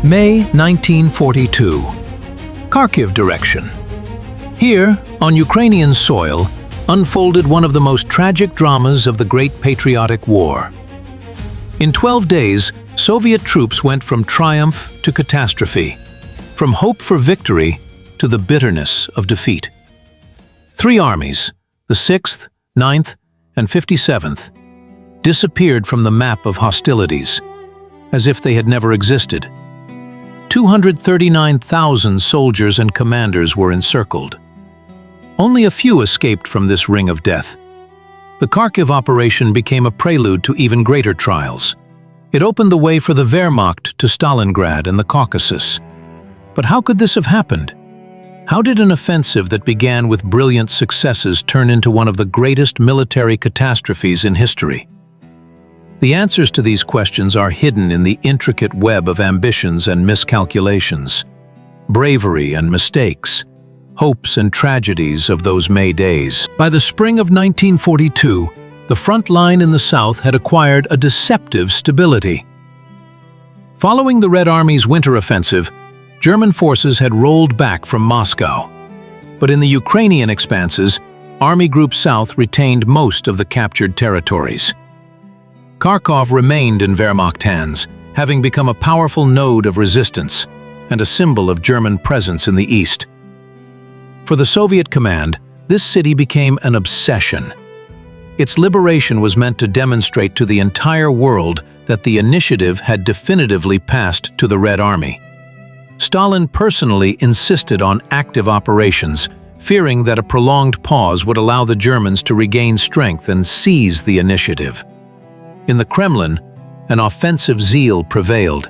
May 1942. Kharkiv direction. Here, on Ukrainian soil, unfolded one of the most tragic dramas of the Great Patriotic War. In 12 days, Soviet troops went from triumph to catastrophe, from hope for victory to the bitterness of defeat. 3 armies, the 6th, 9th, and 57th, disappeared from the map of hostilities, as if they had never existed. 239,000 soldiers and commanders were encircled. Only a few escaped from this ring of death. The Kharkiv operation became a prelude to even greater trials. It opened the way for the Wehrmacht to Stalingrad and the Caucasus. But how could this have happened? How did an offensive that began with brilliant successes turn into one of the greatest military catastrophes in history? The answers to these questions are hidden in the intricate web of ambitions and miscalculations, bravery and mistakes, hopes and tragedies of those May days. By the spring of 1942, the front line in the south had acquired a deceptive stability. Following the Red Army's winter offensive, German forces had rolled back from Moscow. But in the Ukrainian expanses, Army Group South retained most of the captured territories. Kharkov remained in Wehrmacht hands, having become a powerful node of resistance and a symbol of German presence in the east. For the Soviet command, this city became an obsession. Its liberation was meant to demonstrate to the entire world that the initiative had definitively passed to the Red Army. Stalin personally insisted on active operations, fearing that a prolonged pause would allow the Germans to regain strength and seize the initiative. In the Kremlin, an offensive zeal prevailed.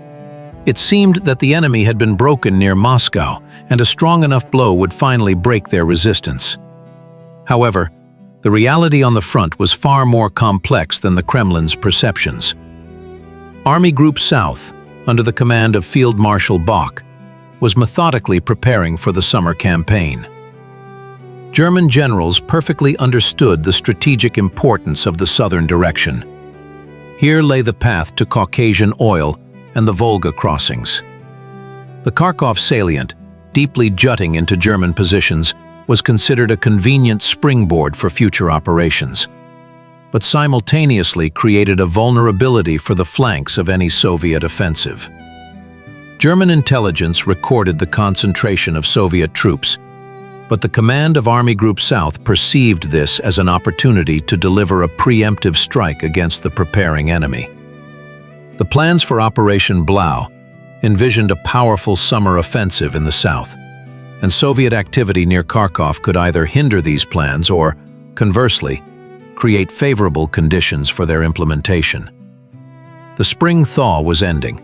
It seemed that the enemy had been broken near Moscow, and a strong enough blow would finally break their resistance. However, the reality on the front was far more complex than the Kremlin's perceptions. Army Group South, under the command of Field Marshal Bock, was methodically preparing for the summer campaign. German generals perfectly understood the strategic importance of the southern direction. Here lay the path to Caucasian oil and the Volga crossings. The Kharkov salient, deeply jutting into German positions, was considered a convenient springboard for future operations, but simultaneously created a vulnerability for the flanks of any Soviet offensive. German intelligence recorded the concentration of Soviet troops, but the command of Army Group South perceived this as an opportunity to deliver a preemptive strike against the preparing enemy. The plans for Operation Blau envisioned a powerful summer offensive in the south, and Soviet activity near Kharkov could either hinder these plans or, conversely, create favorable conditions for their implementation. The spring thaw was ending,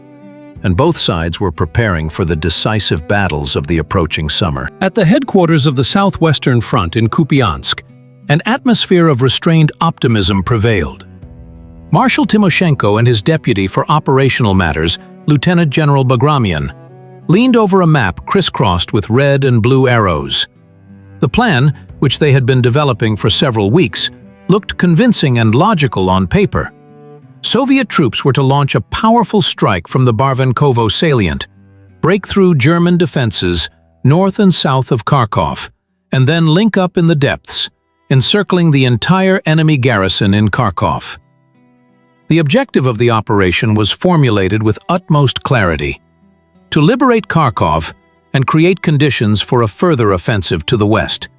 and both sides were preparing for the decisive battles of the approaching summer. At the headquarters of the Southwestern Front in Kupiansk, an atmosphere of restrained optimism prevailed. Marshal Timoshenko and his deputy for operational matters, Lieutenant General Bagramian, leaned over a map crisscrossed with red and blue arrows. The plan, which they had been developing for several weeks, looked convincing and logical on paper. Soviet troops were to launch a powerful strike from the Barvenkovo salient, break through German defenses north and south of Kharkov, and then link up in the depths, encircling the entire enemy garrison in Kharkov. The objective of the operation was formulated with utmost clarity: to liberate Kharkov and create conditions for a further offensive to the west.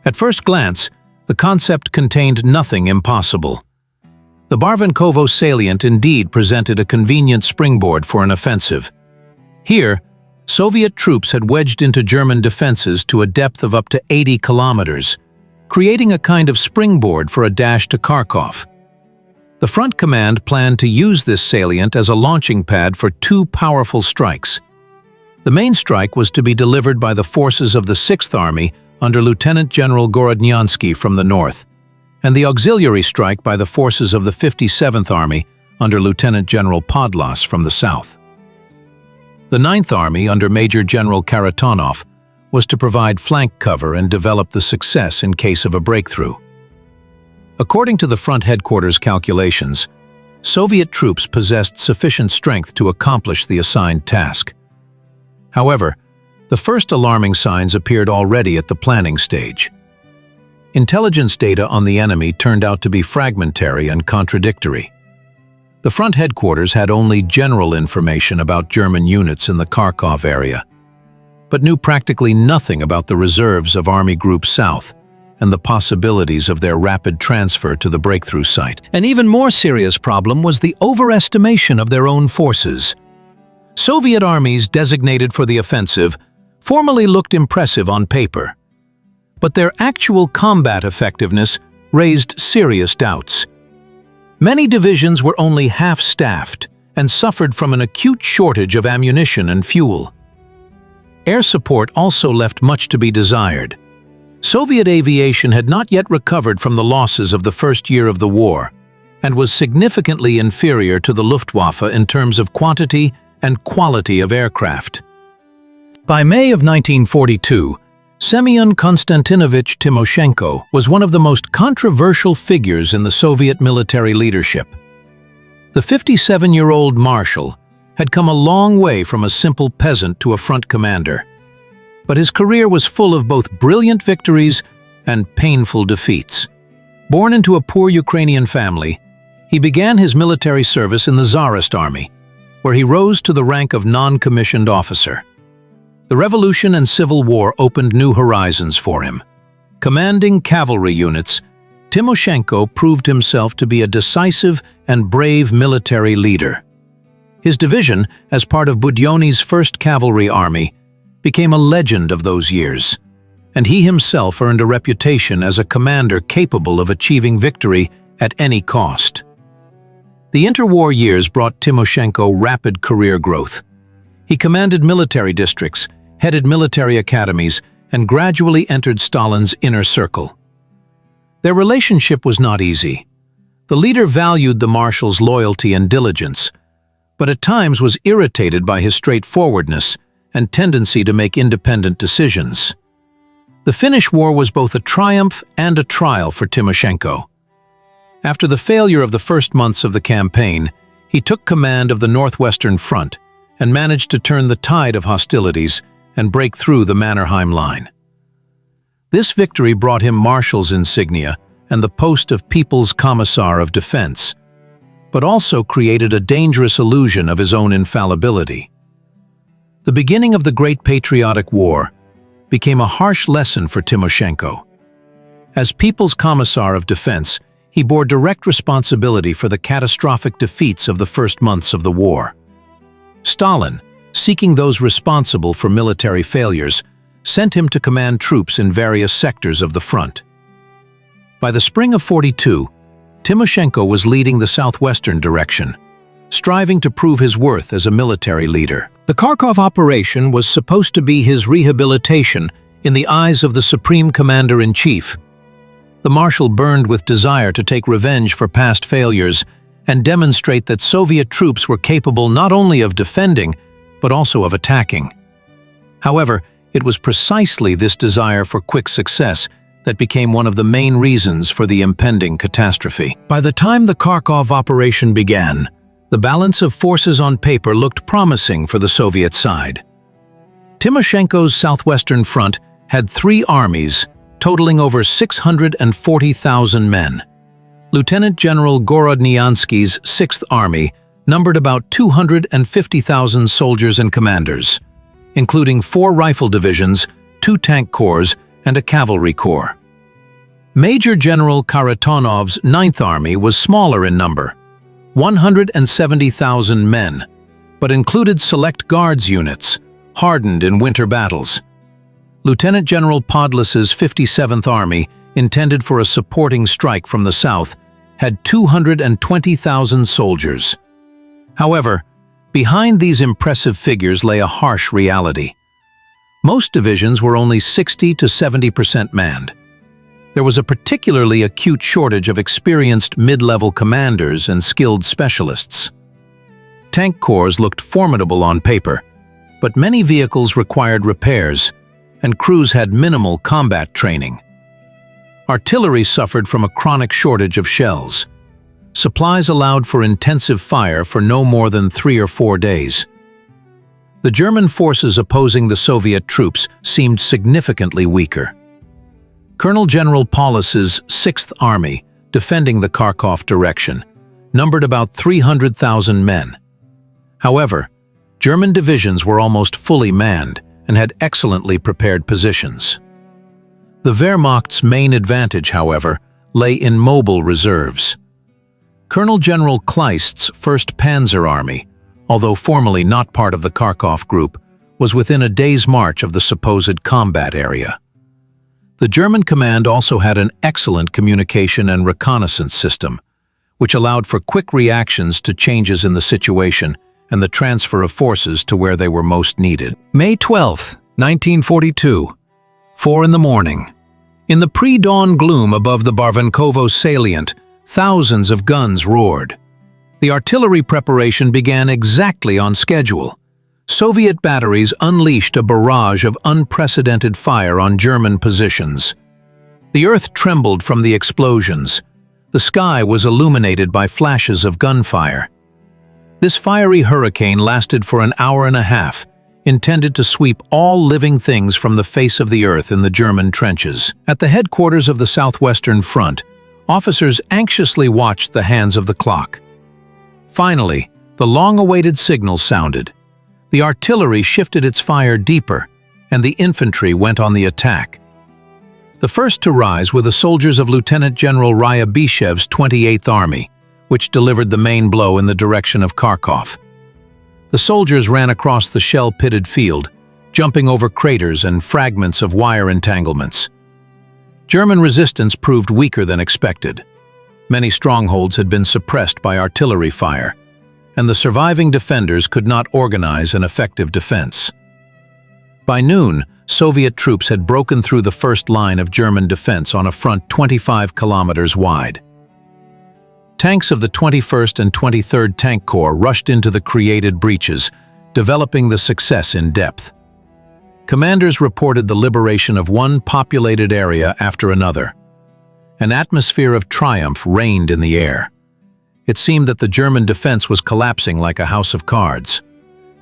At first glance, the concept contained nothing impossible. The Barvenkovo salient indeed presented a convenient springboard for an offensive. Here, Soviet troops had wedged into German defenses to a depth of up to 80 kilometers, creating a kind of springboard for a dash to Kharkov. The front command planned to use this salient as a launching pad for 2 powerful strikes. The main strike was to be delivered by the forces of the 6th Army under Lieutenant General Gorodnyansky from the north, and the auxiliary strike by the forces of the 57th Army under Lieutenant General Podlas from the south. The 9th Army under Major General Karatonov was to provide flank cover and develop the success in case of a breakthrough. According to the front headquarters calculations, Soviet troops possessed sufficient strength to accomplish the assigned task. However, the first alarming signs appeared already at the planning stage. Intelligence data on the enemy turned out to be fragmentary and contradictory. The front headquarters had only general information about German units in the Kharkov area, but knew practically nothing about the reserves of Army Group South and the possibilities of their rapid transfer to the breakthrough site. An even more serious problem was the overestimation of their own forces. Soviet armies designated for the offensive formally looked impressive on paper, but their actual combat effectiveness raised serious doubts. Many divisions were only half-staffed and suffered from an acute shortage of ammunition and fuel. Air support also left much to be desired. Soviet aviation had not yet recovered from the losses of the first year of the war and was significantly inferior to the Luftwaffe in terms of quantity and quality of aircraft. By May of 1942, Semyon Konstantinovich Timoshenko was one of the most controversial figures in the Soviet military leadership. The 57-year-old marshal had come a long way from a simple peasant to a front commander, but his career was full of both brilliant victories and painful defeats. Born into a poor Ukrainian family, he began his military service in the Tsarist army, where he rose to the rank of non-commissioned officer. The revolution and civil war opened new horizons for him. Commanding cavalry units, Timoshenko proved himself to be a decisive and brave military leader. His division, as part of Budyonny's 1st Cavalry Army, became a legend of those years, and he himself earned a reputation as a commander capable of achieving victory at any cost. The interwar years brought Timoshenko rapid career growth. He commanded military districts, headed military academies, and gradually entered Stalin's inner circle. Their relationship was not easy. The leader valued the marshal's loyalty and diligence, but at times was irritated by his straightforwardness and tendency to make independent decisions. The Finnish War was both a triumph and a trial for Timoshenko. After the failure of the first months of the campaign, he took command of the Northwestern Front and managed to turn the tide of hostilities and break through the Mannerheim Line. This victory brought him marshal's insignia and the post of People's Commissar of Defense, but also created a dangerous illusion of his own infallibility. The beginning of the Great Patriotic War became a harsh lesson for Timoshenko. As People's Commissar of Defense, he bore direct responsibility for the catastrophic defeats of the first months of the war. Stalin, seeking those responsible for military failures, sent him to command troops in various sectors of the front. By the spring of '42, Timoshenko was leading the southwestern direction, striving to prove his worth as a military leader. The Kharkov operation was supposed to be his rehabilitation in the eyes of the Supreme Commander-in-Chief. The marshal burned with desire to take revenge for past failures and demonstrate that Soviet troops were capable not only of defending, but also of attacking. However, it was precisely this desire for quick success that became one of the main reasons for the impending catastrophe. By the time the Kharkov operation began, the balance of forces on paper looked promising for the Soviet side. Timoshenko's Southwestern Front had 3 armies, totaling over 640,000 men. Lieutenant General Gorodnyansky's 6th Army numbered about 250,000 soldiers and commanders, including 4 rifle divisions, 2 tank corps, and a cavalry corps. Major General Karatonov's 9th Army was smaller in number, 170,000 men, but included select guards units, hardened in winter battles. Lieutenant General Podles's 57th Army, intended for a supporting strike from the south, had 220,000 soldiers. However, behind these impressive figures lay a harsh reality. Most divisions were only 60 to 70% manned. There was a particularly acute shortage of experienced mid-level commanders and skilled specialists. Tank corps looked formidable on paper, but many vehicles required repairs, and crews had minimal combat training. Artillery suffered from a chronic shortage of shells. supplies allowed for intensive fire for no more than 3 or 4 days. The German forces opposing the Soviet troops seemed significantly weaker. Colonel General Paulus's 6th Army, defending the Kharkov direction, numbered about 300,000 men. However, German divisions were almost fully manned and had excellently prepared positions. The Wehrmacht's main advantage, however, lay in mobile reserves. Colonel General Kleist's 1st Panzer Army, although formally not part of the Kharkov group, was within a day's march of the supposed combat area. The German command also had an excellent communication and reconnaissance system, which allowed for quick reactions to changes in the situation and the transfer of forces to where they were most needed. May 12, 1942, 4 in the morning. In the pre-dawn gloom above the Barvenkovo salient, thousands of guns roared. The artillery preparation began exactly on schedule. Soviet batteries unleashed a barrage of unprecedented fire on German positions. The earth trembled from the explosions. The sky was illuminated by flashes of gunfire. This fiery hurricane lasted for an hour and a half, intended to sweep all living things from the face of the earth in the German trenches. At the headquarters of the Southwestern Front, officers anxiously watched the hands of the clock. Finally, the long-awaited signal sounded. The artillery shifted its fire deeper, and the infantry went on the attack. The first to rise were the soldiers of Lieutenant General Ryabishev's 28th Army, which delivered the main blow in the direction of Kharkov. The soldiers ran across the shell-pitted field, jumping over craters and fragments of wire entanglements. German resistance proved weaker than expected. Many strongholds had been suppressed by artillery fire, and the surviving defenders could not organize an effective defense. By noon, Soviet troops had broken through the first line of German defense on a front 25 kilometers wide. Tanks of the 21st and 23rd Tank Corps rushed into the created breaches, developing the success in depth. Commanders reported the liberation of one populated area after another. An atmosphere of triumph reigned in the air. It seemed that the German defense was collapsing like a house of cards.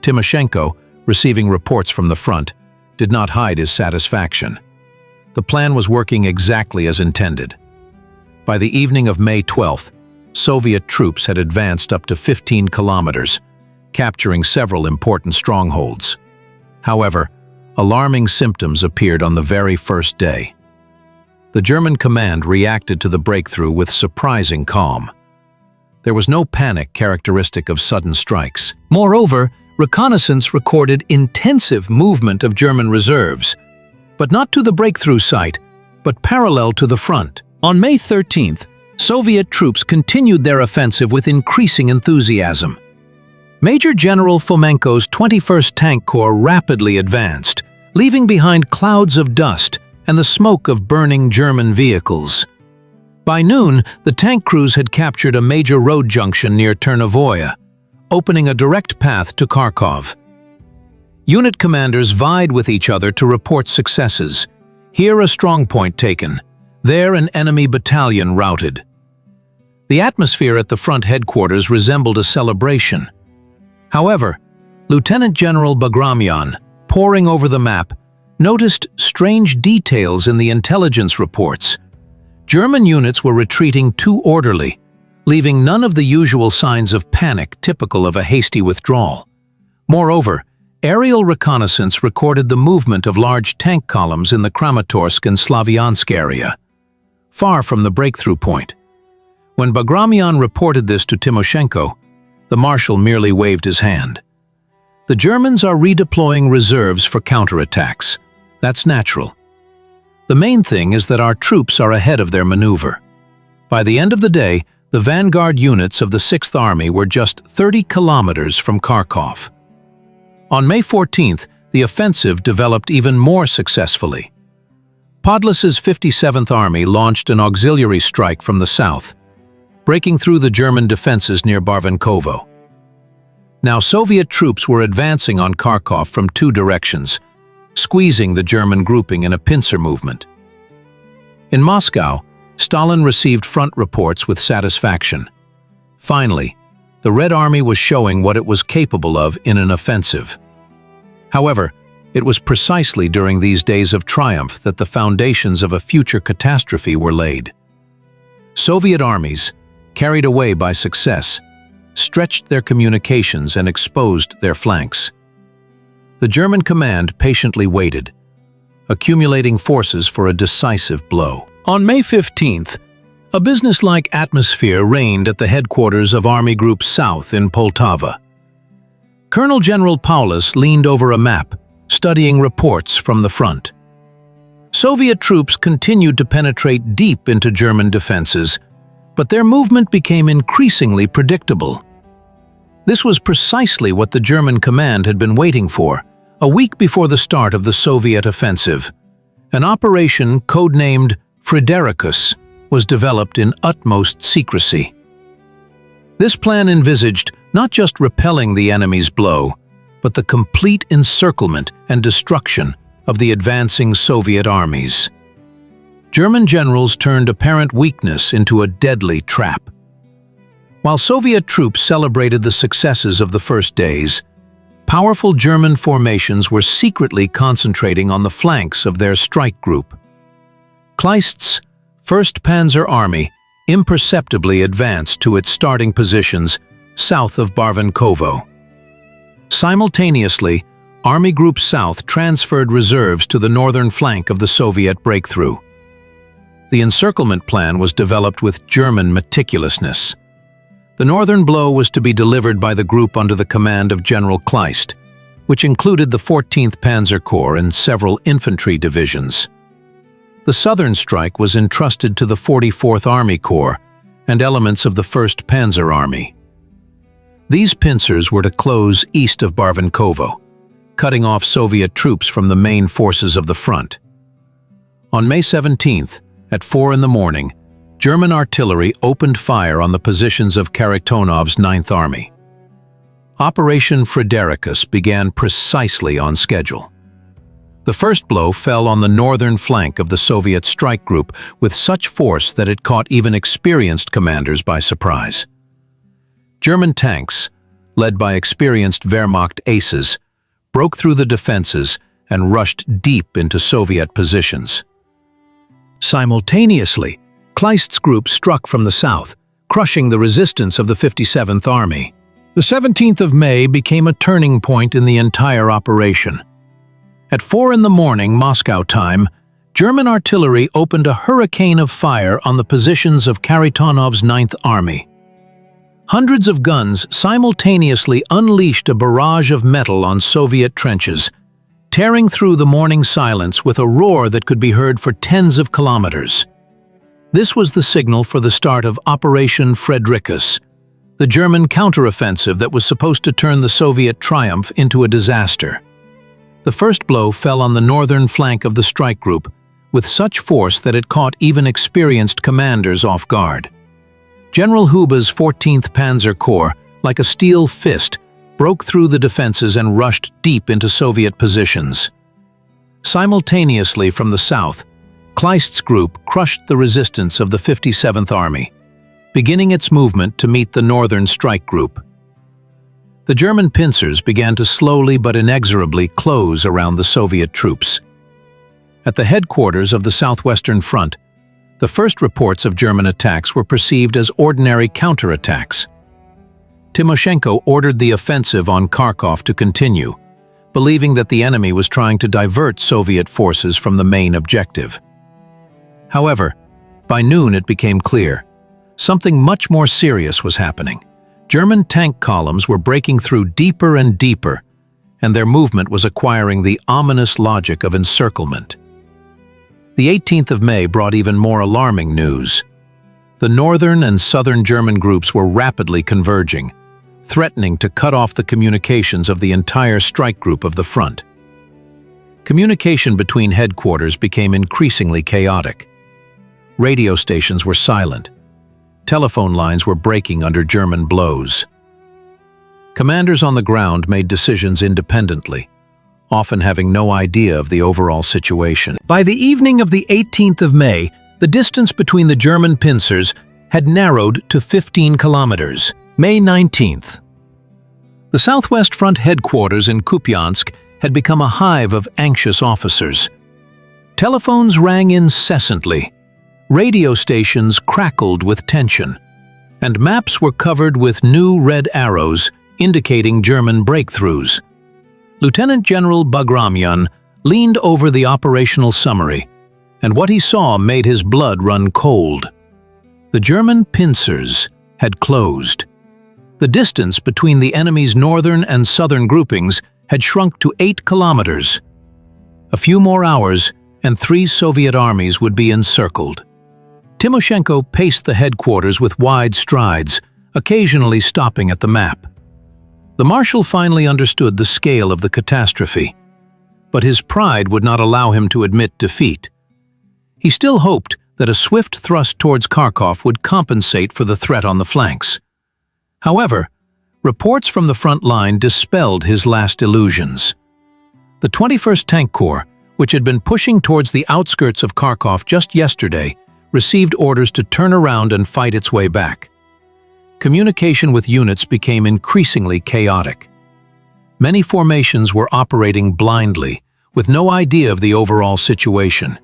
Timoshenko, receiving reports from the front, did not hide his satisfaction. The plan was working exactly as intended. By the evening of May 12th, Soviet troops had advanced up to 15 kilometers, capturing several important strongholds. However, alarming symptoms appeared on the very first day. The German command reacted to the breakthrough with surprising calm. There was no panic characteristic of sudden strikes. Moreover, reconnaissance recorded intensive movement of German reserves, but not to the breakthrough site, but parallel to the front. On May 13th, Soviet troops continued their offensive with increasing enthusiasm. Major General Fomenko's 21st Tank Corps rapidly advanced, leaving behind clouds of dust and the smoke of burning German vehicles. By noon, the tank crews had captured a major road junction near Ternovoye, opening a direct path to Kharkov. Unit commanders vied with each other to report successes. Here a strongpoint taken, there an enemy battalion routed. The atmosphere at the front headquarters resembled a celebration. However, Lieutenant General Bagramian, poring over the map, noticed strange details in the intelligence reports. German units were retreating too orderly, leaving none of the usual signs of panic typical of a hasty withdrawal. Moreover, aerial reconnaissance recorded the movement of large tank columns in the Kramatorsk and Slavyansk area, far from the breakthrough point. When Bagramian reported this to Timoshenko, the marshal merely waved his hand. The Germans are redeploying reserves for counterattacks. That's natural. The main thing is that our troops are ahead of their maneuver. By the end of the day, the vanguard units of the 6th Army were just 30 kilometers from Kharkov. On May 14th, the offensive developed even more successfully. Podles's 57th Army launched an auxiliary strike from the south, breaking through the German defenses near Barvenkovo. Now Soviet troops were advancing on Kharkov from two directions, squeezing the German grouping in a pincer movement. In Moscow, Stalin received front reports with satisfaction. Finally, the Red Army was showing what it was capable of in an offensive. However, it was precisely during these days of triumph that the foundations of a future catastrophe were laid. Soviet armies, carried away by success, stretched their communications and exposed their flanks. The German command patiently waited, accumulating forces for a decisive blow. On May 15th, a businesslike atmosphere reigned at the headquarters of Army Group South in Poltava. Colonel General Paulus leaned over a map, studying reports from the front. Soviet troops continued to penetrate deep into German defenses, but their movement became increasingly predictable. This was precisely what the German command had been waiting for, a week before the start of the Soviet offensive. An operation codenamed Frederikus was developed in utmost secrecy. This plan envisaged not just repelling the enemy's blow, but the complete encirclement and destruction of the advancing Soviet armies. German generals turned apparent weakness into a deadly trap. While Soviet troops celebrated the successes of the first days, powerful German formations were secretly concentrating on the flanks of their strike group. Kleist's 1st Panzer Army imperceptibly advanced to its starting positions south of Barvenkovo. Simultaneously, Army Group South transferred reserves to the northern flank of the Soviet breakthrough. The encirclement plan was developed with German meticulousness. The northern blow was to be delivered by the group under the command of General Kleist, which included the 14th Panzer Corps and several infantry divisions. The southern strike was entrusted to the 44th Army Corps and elements of the 1st Panzer Army. These pincers were to close east of Barvenkovo, cutting off Soviet troops from the main forces of the front. On May 17th, at 4 in the morning, German artillery opened fire on the positions of Kharitonov's 9th Army. Operation Frederikus began precisely on schedule. The first blow fell on the northern flank of the Soviet strike group with such force that it caught even experienced commanders by surprise. German tanks, led by experienced Wehrmacht aces, broke through the defenses and rushed deep into Soviet positions. Simultaneously, Kleist's group struck from the south, crushing the resistance of the 57th Army. The 17th of May became a turning point in the entire operation. At 4 in the morning Moscow time, German artillery opened a hurricane of fire on the positions of Kharitonov's 9th Army. Hundreds of guns simultaneously unleashed a barrage of metal on Soviet trenches, tearing through the morning silence with a roar that could be heard for tens of kilometers. This was the signal for the start of Operation Frederikus, the German counteroffensive that was supposed to turn the Soviet triumph into a disaster. The first blow fell on the northern flank of the strike group, with such force that it caught even experienced commanders off guard. General Huba's 14th Panzer Corps, like a steel fist, broke through the defenses and rushed deep into Soviet positions. Simultaneously from the south, Kleist's group crushed the resistance of the 57th Army, beginning its movement to meet the northern strike group. The German pincers began to slowly but inexorably close around the Soviet troops. At the headquarters of the Southwestern Front, the first reports of German attacks were perceived as ordinary counterattacks. Timoshenko ordered the offensive on Kharkov to continue, believing that the enemy was trying to divert Soviet forces from the main objective. However, by noon it became clear, something much more serious was happening. German tank columns were breaking through deeper and deeper, and their movement was acquiring the ominous logic of encirclement. The 18th of May brought even more alarming news. The northern and southern German groups were rapidly converging, threatening to cut off the communications of the entire strike group of the front. Communication between headquarters became increasingly chaotic. Radio stations were silent. Telephone lines were breaking under German blows. Commanders on the ground made decisions independently, often having no idea of the overall situation. By the evening of the 18th of May, the distance between the German pincers had narrowed to 15 kilometers. May 19th. The Southwest Front headquarters in Kupiansk had become a hive of anxious officers. Telephones rang incessantly, radio stations crackled with tension, and maps were covered with new red arrows indicating German breakthroughs. Lieutenant General Bagramyan leaned over the operational summary, and what he saw made his blood run cold. The German pincers had closed. The distance between the enemy's northern and southern groupings had shrunk to 8 kilometers. A few more hours, and 3 Soviet armies would be encircled. Timoshenko paced the headquarters with wide strides, occasionally stopping at the map. The Marshal finally understood the scale of the catastrophe, but his pride would not allow him to admit defeat. He still hoped that a swift thrust towards Kharkov would compensate for the threat on the flanks. However, reports from the front line dispelled his last illusions. The 21st Tank Corps, which had been pushing towards the outskirts of Kharkov just yesterday, received orders to turn around and fight its way back. Communication with units became increasingly chaotic. Many formations were operating blindly, with no idea of the overall situation.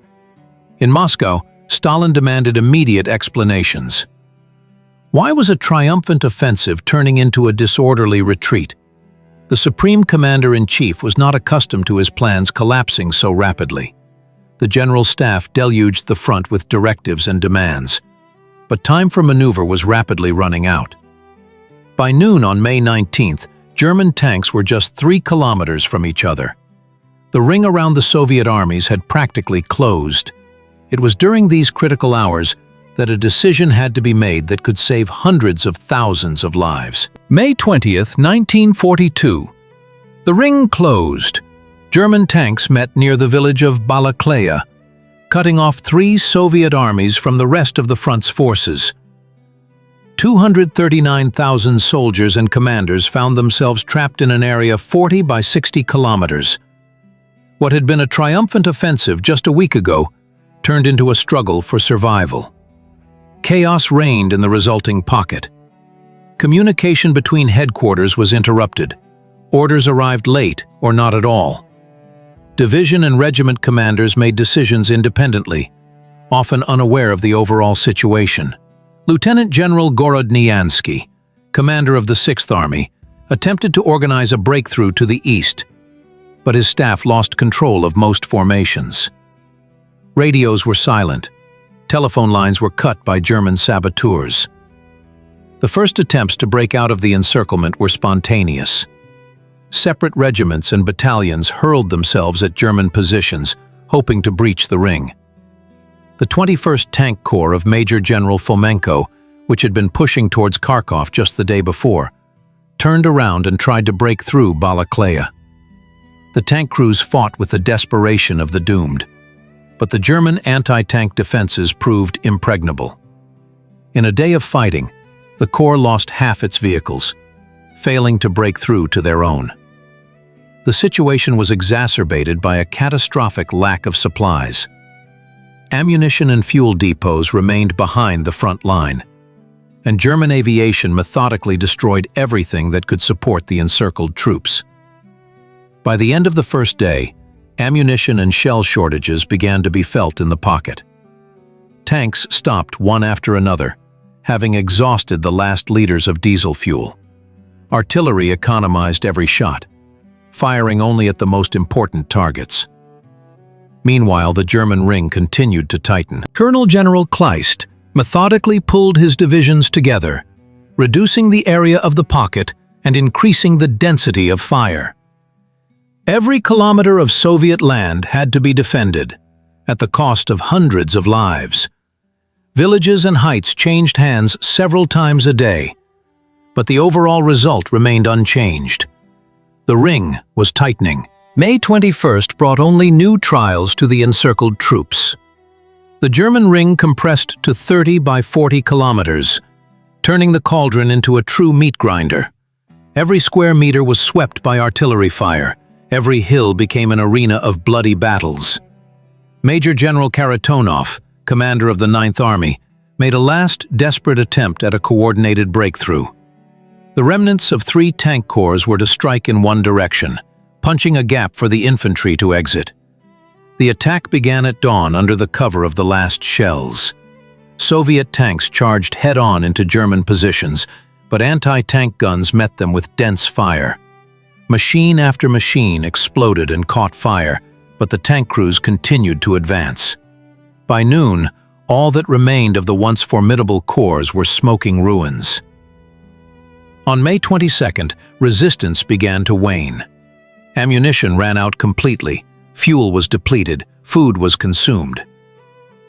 In Moscow, Stalin demanded immediate explanations. Why was a triumphant offensive turning into a disorderly retreat? The Supreme Commander-in-Chief was not accustomed to his plans collapsing so rapidly. The General Staff deluged the front with directives and demands, but time for maneuver was rapidly running out. By noon on May 19th, German tanks were just 3 kilometers from each other. The ring around the Soviet armies had practically closed. It was during these critical hours that a decision had to be made that could save hundreds of thousands of lives. May 20th, 1942. The ring closed. German tanks met near the village of Balaklaya, cutting off 3 Soviet armies from the rest of the front's forces. 239,000 soldiers and commanders found themselves trapped in an area 40 by 60 kilometers. What had been a triumphant offensive just a week ago turned into a struggle for survival. Chaos reigned in the resulting pocket. Communication between headquarters was interrupted. Orders arrived late or not at all. Division and regiment commanders made decisions independently, often unaware of the overall situation. Lieutenant General Gorodnyansky, commander of the 6th Army, attempted to organize a breakthrough to the east, but his staff lost control of most formations. Radios were silent. Telephone lines were cut by German saboteurs. The first attempts to break out of the encirclement were spontaneous. Separate regiments and battalions hurled themselves at German positions, hoping to breach the ring. The 21st Tank Corps of Major General Fomenko, which had been pushing towards Kharkov just the day before, turned around and tried to break through Balaklaya. The tank crews fought with the desperation of the doomed, but the German anti-tank defenses proved impregnable. In a day of fighting, the Corps lost half its vehicles, failing to break through to their own. The situation was exacerbated by a catastrophic lack of supplies. Ammunition and fuel depots remained behind the front line, and German aviation methodically destroyed everything that could support the encircled troops. By the end of the first day, ammunition and shell shortages began to be felt in the pocket. Tanks stopped one after another, having exhausted the last liters of diesel fuel. Artillery economized every shot, firing only at the most important targets. Meanwhile, the German ring continued to tighten. Colonel General Kleist methodically pulled his divisions together, reducing the area of the pocket and increasing the density of fire. Every kilometer of Soviet land had to be defended, at the cost of hundreds of lives. Villages and heights changed hands several times a day, but the overall result remained unchanged. The ring was tightening. May 21st brought only new trials to the encircled troops. The German ring compressed to 30 by 40 kilometers, turning the cauldron into a true meat grinder. Every square meter was swept by artillery fire. Every hill became an arena of bloody battles. Major General Karatonov, commander of the 9th Army, made a last desperate attempt at a coordinated breakthrough. The remnants of 3 tank corps were to strike in one direction, punching a gap for the infantry to exit. The attack began at dawn under the cover of the last shells. Soviet tanks charged head-on into German positions, but anti-tank guns met them with dense fire. Machine after machine exploded and caught fire, but the tank crews continued to advance. By noon, all that remained of the once formidable corps were smoking ruins. On May 22nd, resistance began to wane. Ammunition ran out completely, fuel was depleted, food was consumed.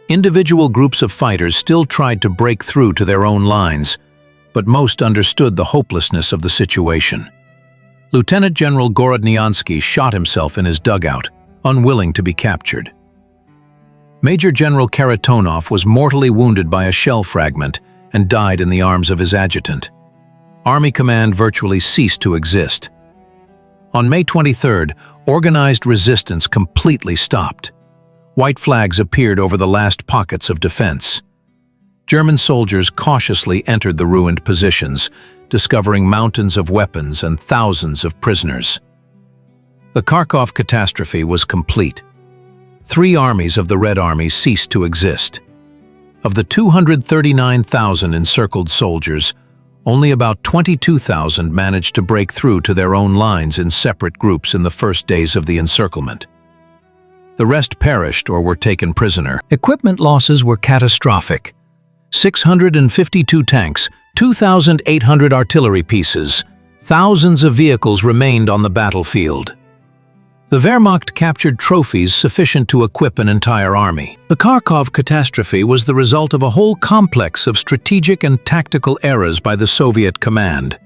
Individual groups of fighters still tried to break through to their own lines, but most understood the hopelessness of the situation. Lieutenant General Gorodnyansky shot himself in his dugout, unwilling to be captured. Major General Karatonov was mortally wounded by a shell fragment and died in the arms of his adjutant. Army command virtually ceased to exist. On May 23rd, organized resistance completely stopped. White flags appeared over the last pockets of defense. German soldiers cautiously entered the ruined positions, discovering mountains of weapons and thousands of prisoners. The Kharkov catastrophe was complete. 3 armies of the Red Army ceased to exist. Of the 239,000 encircled soldiers, only about 22,000 managed to break through to their own lines in separate groups in the first days of the encirclement. The rest perished or were taken prisoner. Equipment losses were catastrophic. 652 tanks, 2,800 artillery pieces, thousands of vehicles remained on the battlefield. The Wehrmacht captured trophies sufficient to equip an entire army. The Kharkov catastrophe was the result of a whole complex of strategic and tactical errors by the Soviet command.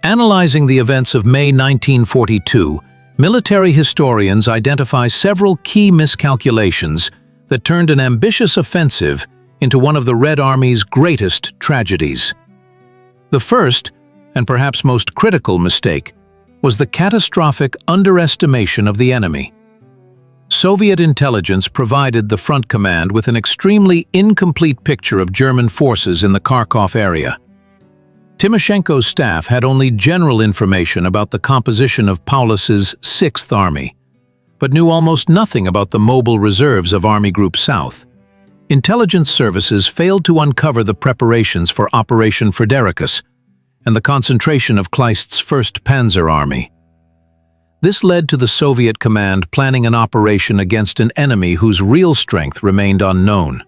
Analyzing the events of May 1942, military historians identify several key miscalculations that turned an ambitious offensive into one of the Red Army's greatest tragedies. The first, and perhaps most critical mistake, was the catastrophic underestimation of the enemy. Soviet intelligence provided the front command with an extremely incomplete picture of German forces in the Kharkov area. Timoshenko's staff had only general information about the composition of Paulus's 6th Army, but knew almost nothing about the mobile reserves of Army Group South. Intelligence services failed to uncover the preparations for Operation Frederikus and the concentration of Kleist's 1st Panzer Army. This led to the Soviet command planning an operation against an enemy whose real strength remained unknown.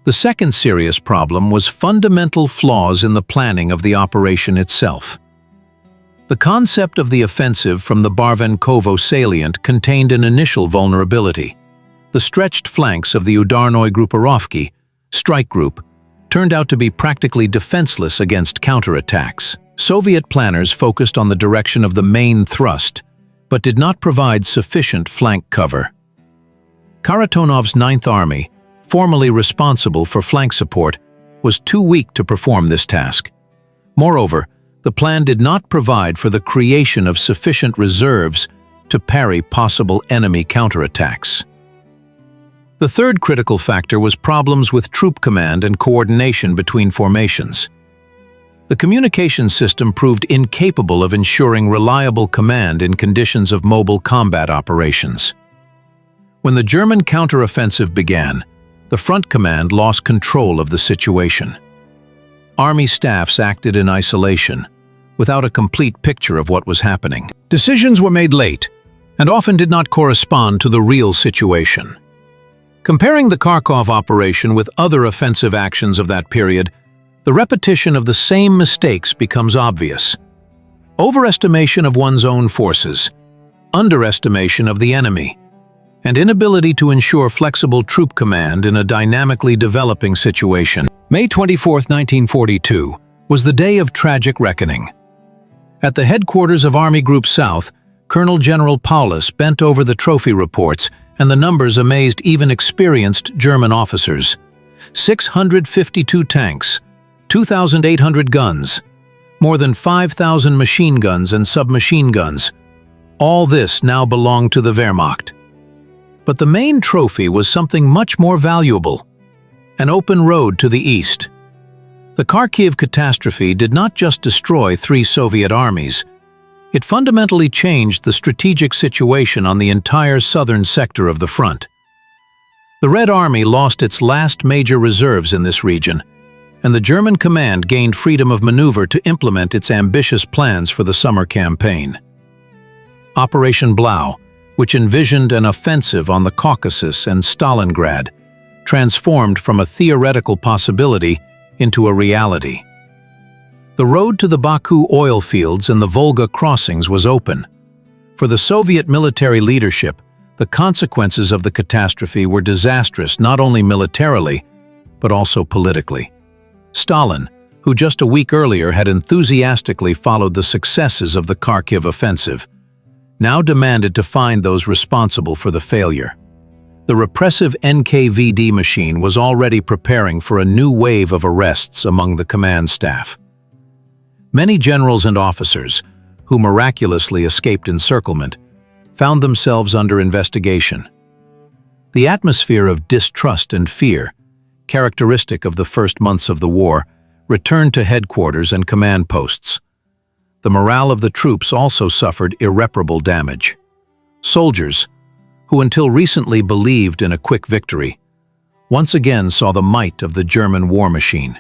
The second serious problem was fundamental flaws in the planning of the operation itself. The concept of the offensive from the Barvenkovo salient contained an initial vulnerability. The stretched flanks of the Udarnoy Grupperovki, strike group, turned out to be practically defenseless against counterattacks. Soviet planners focused on the direction of the main thrust, but did not provide sufficient flank cover. Karatonov's 9th Army, formally responsible for flank support, was too weak to perform this task. Moreover, the plan did not provide for the creation of sufficient reserves to parry possible enemy counterattacks. The third critical factor was problems with troop command and coordination between formations. The communication system proved incapable of ensuring reliable command in conditions of mobile combat operations. When the German counteroffensive began, the front command lost control of the situation. Army staffs acted in isolation, without a complete picture of what was happening. Decisions were made late, and often did not correspond to the real situation. Comparing the Kharkov operation with other offensive actions of that period, the repetition of the same mistakes becomes obvious. Overestimation of one's own forces, underestimation of the enemy, and inability to ensure flexible troop command in a dynamically developing situation. May 24, 1942, was the day of tragic reckoning. At the headquarters of Army Group South, Colonel General Paulus bent over the trophy reports, and the numbers amazed even experienced German officers. 652 tanks, 2,800 guns, more than 5,000 machine guns and submachine guns. All this now belonged to the Wehrmacht. But the main trophy was something much more valuable: an open road to the east. The Kharkiv catastrophe did not just destroy 3 Soviet armies. It fundamentally changed the strategic situation on the entire southern sector of the front. The Red Army lost its last major reserves in this region, and the German command gained freedom of maneuver to implement its ambitious plans for the summer campaign. Operation Blau, which envisioned an offensive on the Caucasus and Stalingrad, transformed from a theoretical possibility into a reality. The road to the Baku oil fields and the Volga crossings was open. For the Soviet military leadership, the consequences of the catastrophe were disastrous not only militarily, but also politically. Stalin, who just a week earlier had enthusiastically followed the successes of the Kharkiv offensive, now demanded to find those responsible for the failure. The repressive NKVD machine was already preparing for a new wave of arrests among the command staff. Many generals and officers, who miraculously escaped encirclement, found themselves under investigation. The atmosphere of distrust and fear, characteristic of the first months of the war, returned to headquarters and command posts. The morale of the troops also suffered irreparable damage. Soldiers, who until recently believed in a quick victory, once again saw the might of the German war machine.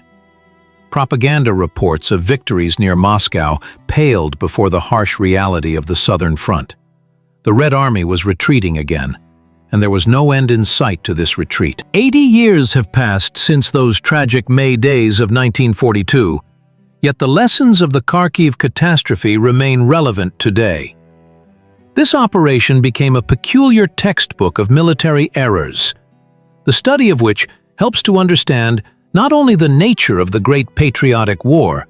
Propaganda reports of victories near Moscow paled before the harsh reality of the southern front. The Red Army was retreating again, and there was no end in sight to this retreat. 80 years have passed since those tragic May days of 1942, yet the lessons of the Kharkiv catastrophe remain relevant today. This operation became a peculiar textbook of military errors, the study of which helps to understand not only the nature of the Great Patriotic War,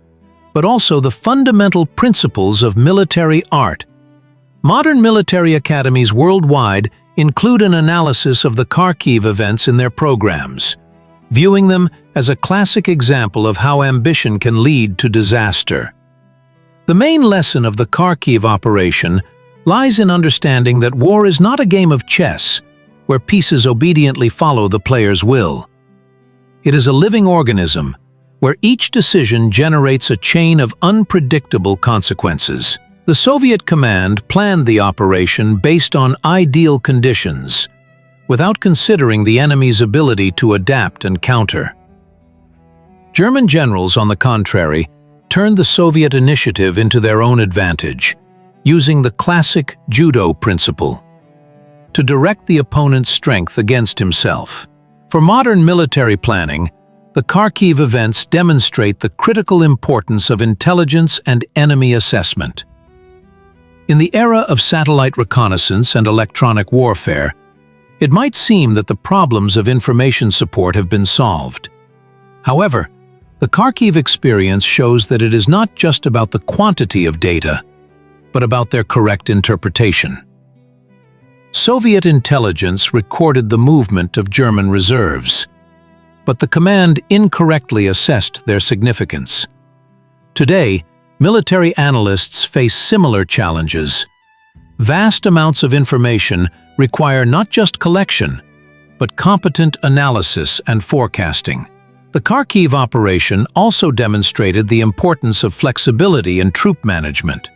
but also the fundamental principles of military art. Modern military academies worldwide include an analysis of the Kharkiv events in their programs, viewing them as a classic example of how ambition can lead to disaster. The main lesson of the Kharkiv operation lies in understanding that war is not a game of chess, where pieces obediently follow the player's will. It is a living organism, where each decision generates a chain of unpredictable consequences. The Soviet command planned the operation based on ideal conditions, without considering the enemy's ability to adapt and counter. German generals, on the contrary, turned the Soviet initiative into their own advantage, using the classic judo principle to direct the opponent's strength against himself. For modern military planning, the Kharkiv events demonstrate the critical importance of intelligence and enemy assessment. In the era of satellite reconnaissance and electronic warfare, it might seem that the problems of information support have been solved. However, the Kharkiv experience shows that it is not just about the quantity of data, but about their correct interpretation. Soviet intelligence recorded the movement of German reserves, but the command incorrectly assessed their significance. Today, military analysts face similar challenges. Vast amounts of information require not just collection, but competent analysis and forecasting. The Kharkiv operation also demonstrated the importance of flexibility in troop management.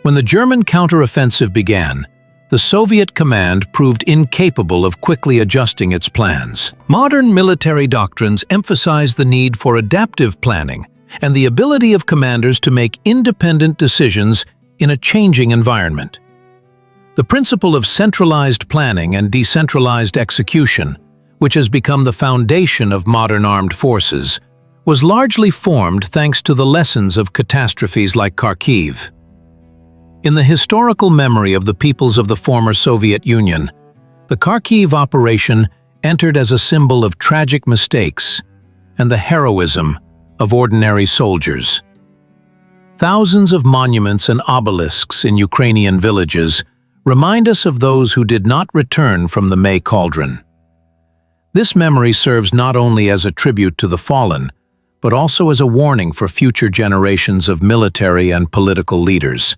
When the German counteroffensive began, the Soviet command proved incapable of quickly adjusting its plans. Modern military doctrines emphasize the need for adaptive planning and the ability of commanders to make independent decisions in a changing environment. The principle of centralized planning and decentralized execution, which has become the foundation of modern armed forces, was largely formed thanks to the lessons of catastrophes like Kharkiv. In the historical memory of the peoples of the former Soviet Union, the Kharkiv operation entered as a symbol of tragic mistakes and the heroism of ordinary soldiers. Thousands of monuments and obelisks in Ukrainian villages remind us of those who did not return from the May cauldron. This memory serves not only as a tribute to the fallen, but also as a warning for future generations of military and political leaders.